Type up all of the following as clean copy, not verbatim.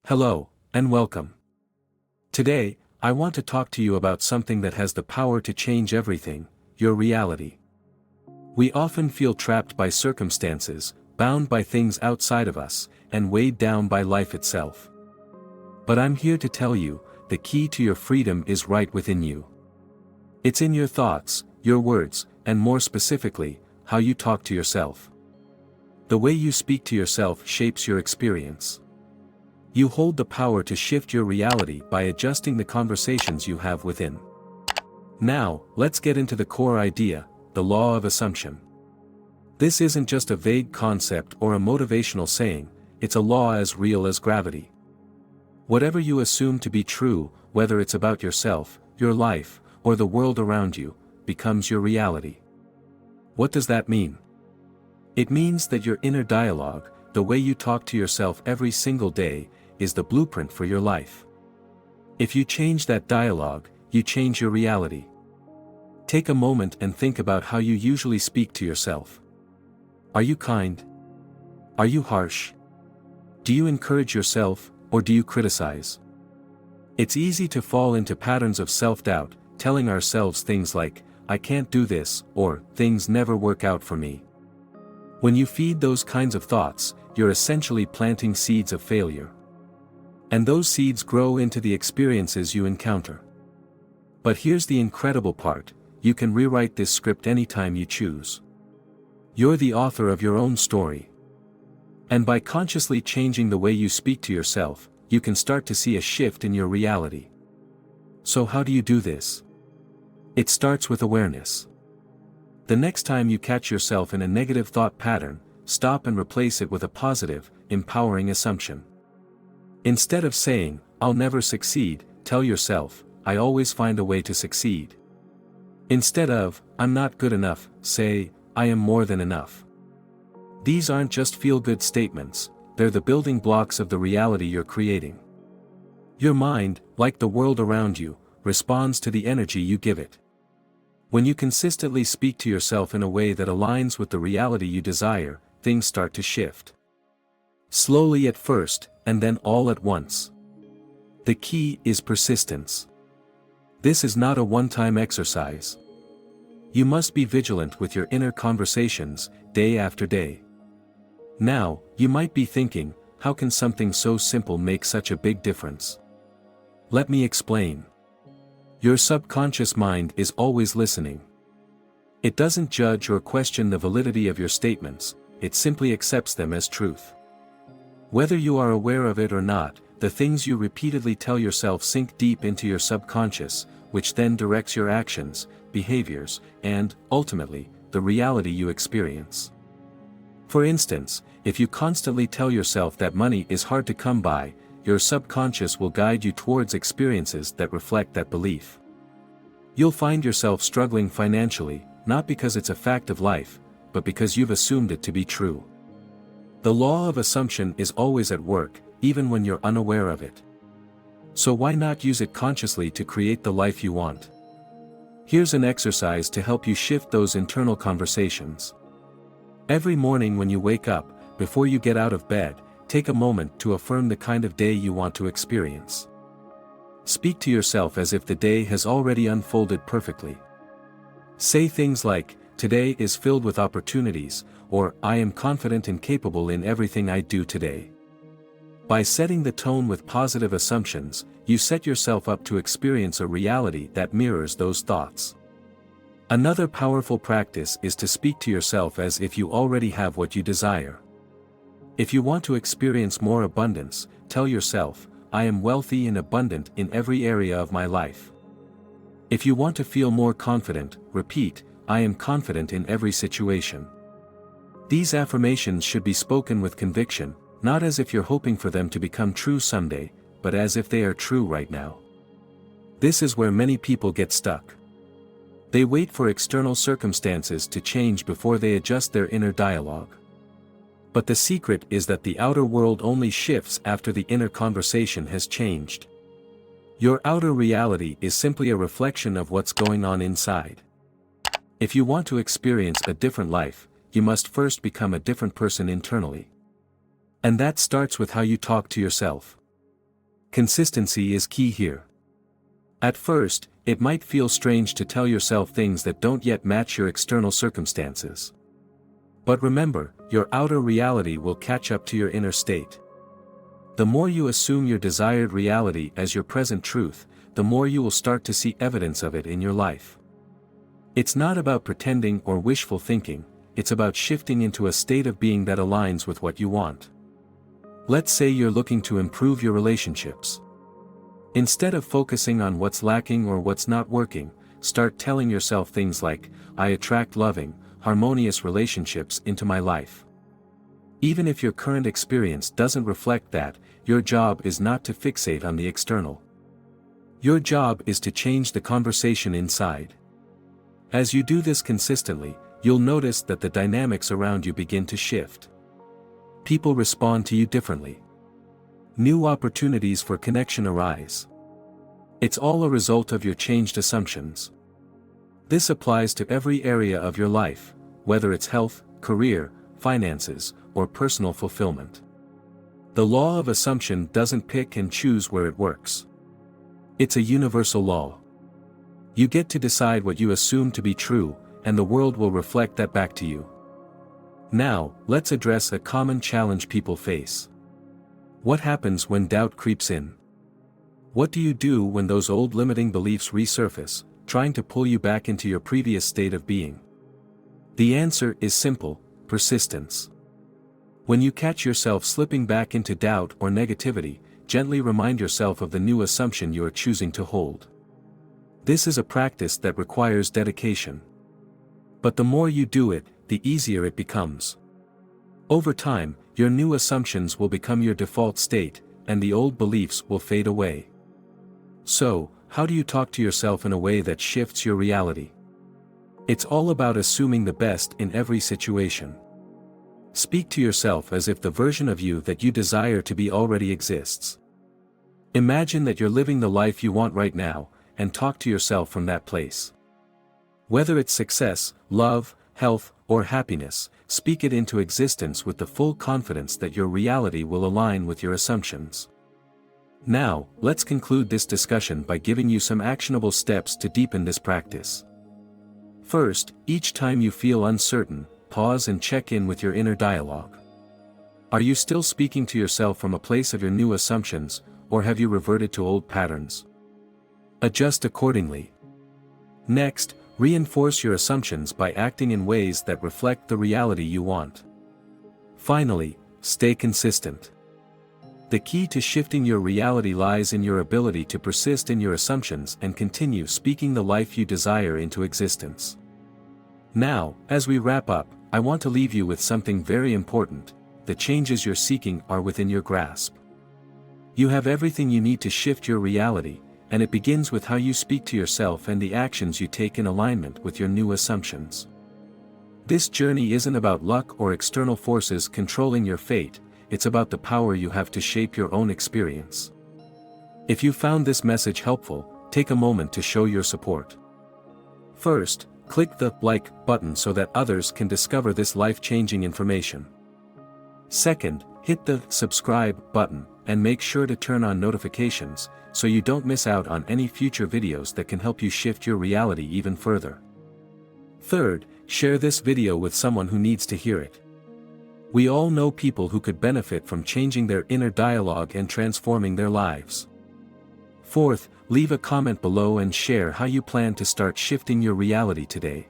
Hello, and welcome. Today, I want to talk to you about something that has the power to change everything, your reality. We often feel trapped by circumstances, bound by things outside of us, and weighed down by life itself. But I'm here to tell you, the key to your freedom is right within you. It's in your thoughts, your words, and more specifically, how you talk to yourself. The way you speak to yourself shapes your experience. You hold the power to shift your reality by adjusting the conversations you have within. Now, let's get into the core idea, the law of assumption. This isn't just a vague concept or a motivational saying, it's a law as real as gravity. Whatever you assume to be true, whether it's about yourself, your life, or the world around you, becomes your reality. What does that mean? It means that your inner dialogue, the way you talk to yourself every single day, is the blueprint for your life. If you change that dialogue, you change your reality. Take a moment and think about how you usually speak to yourself. Are you kind? Are you harsh? Do you encourage yourself, or do you criticize? It's easy to fall into patterns of self-doubt, telling ourselves things like, "I can't do this," or "things never work out for me." When you feed those kinds of thoughts, you're essentially planting seeds of failure. And those seeds grow into the experiences you encounter. But here's the incredible part, you can rewrite this script anytime you choose. You're the author of your own story. And by consciously changing the way you speak to yourself, you can start to see a shift in your reality. So how do you do this? It starts with awareness. The next time you catch yourself in a negative thought pattern, stop and replace it with a positive, empowering assumption. Instead of saying, "I'll never succeed," tell yourself, "I always find a way to succeed." Instead of, "I'm not good enough," say, "I am more than enough." These aren't just feel-good statements, they're the building blocks of the reality you're creating. Your mind, like the world around you, responds to the energy you give it. When you consistently speak to yourself in a way that aligns with the reality you desire, things start to shift. Slowly at first, and then all at once. The key is persistence. This is not a one-time exercise. You must be vigilant with your inner conversations, day after day. Now, you might be thinking, how can something so simple make such a big difference? Let me explain. Your subconscious mind is always listening. It doesn't judge or question the validity of your statements, it simply accepts them as truth. Whether you are aware of it or not, the things you repeatedly tell yourself sink deep into your subconscious, which then directs your actions, behaviors, and, ultimately, the reality you experience. For instance, if you constantly tell yourself that money is hard to come by, your subconscious will guide you towards experiences that reflect that belief. You'll find yourself struggling financially, not because it's a fact of life, but because you've assumed it to be true. The law of assumption is always at work, even when you're unaware of it. So why not use it consciously to create the life you want? Here's an exercise to help you shift those internal conversations. Every morning when you wake up, before you get out of bed, take a moment to affirm the kind of day you want to experience. Speak to yourself as if the day has already unfolded perfectly. Say things like, "Today is filled with opportunities," or "I am confident and capable in everything I do today." By setting the tone with positive assumptions, you set yourself up to experience a reality that mirrors those thoughts. Another powerful practice is to speak to yourself as if you already have what you desire. If you want to experience more abundance, tell yourself, "I am wealthy and abundant in every area of my life." If you want to feel more confident, repeat, "I am confident in every situation." These affirmations should be spoken with conviction, not as if you're hoping for them to become true someday, but as if they are true right now. This is where many people get stuck. They wait for external circumstances to change before they adjust their inner dialogue. But the secret is that the outer world only shifts after the inner conversation has changed. Your outer reality is simply a reflection of what's going on inside. If you want to experience a different life, you must first become a different person internally. And that starts with how you talk to yourself. Consistency is key here. At first, it might feel strange to tell yourself things that don't yet match your external circumstances. But remember, your outer reality will catch up to your inner state. The more you assume your desired reality as your present truth, the more you will start to see evidence of it in your life. It's not about pretending or wishful thinking, it's about shifting into a state of being that aligns with what you want. Let's say you're looking to improve your relationships. Instead of focusing on what's lacking or what's not working, start telling yourself things like, I attract loving, harmonious relationships into my life. Even if your current experience doesn't reflect that, your job is not to fixate on the external. Your job is to change the conversation inside. As you do this consistently, you'll notice that the dynamics around you begin to shift. People respond to you differently. New opportunities for connection arise. It's all a result of your changed assumptions. This applies to every area of your life, whether it's health, career, finances, or personal fulfillment. The law of assumption doesn't pick and choose where it works. It's a universal law. You get to decide what you assume to be true, and the world will reflect that back to you. Now, let's address a common challenge people face. What happens when doubt creeps in? What do you do when those old limiting beliefs resurface, trying to pull you back into your previous state of being? The answer is simple: persistence. When you catch yourself slipping back into doubt or negativity, gently remind yourself of the new assumption you are choosing to hold. This is a practice that requires dedication. But the more you do it, the easier it becomes. Over time, your new assumptions will become your default state, and the old beliefs will fade away. So, how do you talk to yourself in a way that shifts your reality? It's all about assuming the best in every situation. Speak to yourself as if the version of you that you desire to be already exists. Imagine that you're living the life you want right now, and talk to yourself from that place. Whether it's success, love, health, or happiness, speak it into existence with the full confidence that your reality will align with your assumptions. Now, let's conclude this discussion by giving you some actionable steps to deepen this practice. First, each time you feel uncertain, pause and check in with your inner dialogue. Are you still speaking to yourself from a place of your new assumptions, or have you reverted to old patterns? Adjust accordingly. Next, reinforce your assumptions by acting in ways that reflect the reality you want. Finally, stay consistent. The key to shifting your reality lies in your ability to persist in your assumptions and continue speaking the life you desire into existence. Now, as we wrap up, I want to leave you with something very important: the changes you're seeking are within your grasp. You have everything you need to shift your reality, and it begins with how you speak to yourself and the actions you take in alignment with your new assumptions. This journey isn't about luck or external forces controlling your fate, it's about the power you have to shape your own experience. If you found this message helpful, take a moment to show your support. First, click the like button so that others can discover this life-changing information. Second, hit the subscribe button, and make sure to turn on notifications, so you don't miss out on any future videos that can help you shift your reality even further. Third, share this video with someone who needs to hear it. We all know people who could benefit from changing their inner dialogue and transforming their lives. Fourth, leave a comment below and share how you plan to start shifting your reality today.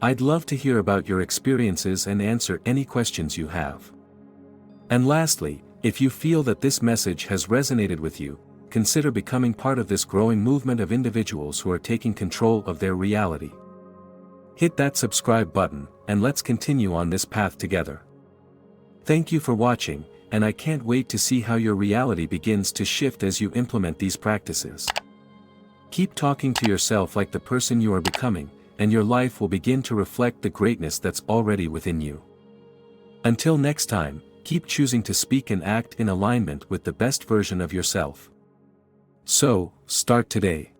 I'd love to hear about your experiences and answer any questions you have. And lastly, if you feel that this message has resonated with you, consider becoming part of this growing movement of individuals who are taking control of their reality. Hit that subscribe button, and let's continue on this path together. Thank you for watching, and I can't wait to see how your reality begins to shift as you implement these practices. Keep talking to yourself like the person you are becoming, and your life will begin to reflect the greatness that's already within you. Until next time, keep choosing to speak and act in alignment with the best version of yourself. So, start today.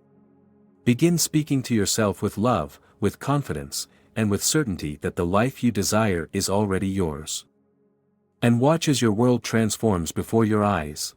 Begin speaking to yourself with love, with confidence, and with certainty that the life you desire is already yours. And watch as your world transforms before your eyes.